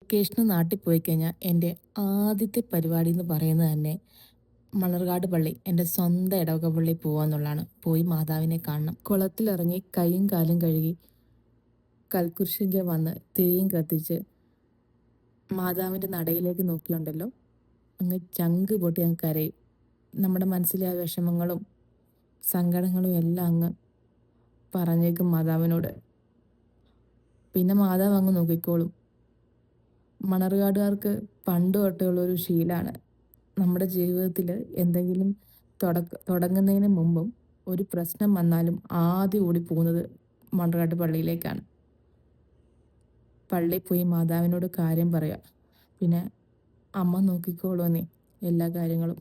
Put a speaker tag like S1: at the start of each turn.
S1: വെക്കേഷന് നാട്ടിൽ പോയി കഴിഞ്ഞാൽ എൻ്റെ ആദ്യത്തെ പരിപാടി എന്ന് പറയുന്നത് തന്നെ മണർകാട് പള്ളി, എൻ്റെ സ്വന്തം ഇടവക പള്ളി പോവാന്നുള്ളതാണ്. പോയി മാതാവിനെ കാണണം. കുളത്തിലിറങ്ങി കൈയും കാലും കഴുകി കൽക്കുരിശിൻ്റെ വന്ന് തിരിയും കത്തിച്ച് മാതാവിൻ്റെ നടയിലേക്ക് നോക്കിയുണ്ടല്ലോ, അങ്ങ് ചങ്ക് പൊട്ടി അങ്ങ് കരയും. നമ്മുടെ മനസ്സിലെ ആ വിഷമങ്ങളും സങ്കടങ്ങളും എല്ലാം അങ്ങ് പറഞ്ഞേക്കും മാതാവിനോട്. പിന്നെ മാതാവ് അങ്ങ് നോക്കിക്കോളും. മണർകാടുകാർക്ക് പണ്ട് തൊട്ടേ ഉള്ളൊരു ശീലമാണ്, നമ്മുടെ ജീവിതത്തിൽ എന്തെങ്കിലും തുടങ്ങുന്നതിന് മുമ്പും ഒരു പ്രശ്നം വന്നാലും ആദ്യം ഓടിപ്പോകുന്നത് മണർകാട്ട് പള്ളിയിലേക്കാണ്. പള്ളിയിൽ പോയി മാതാവിനോട് കാര്യം പറയുക. പിന്നെ അമ്മ നോക്കിക്കോളുമെന്നേ എല്ലാ കാര്യങ്ങളും.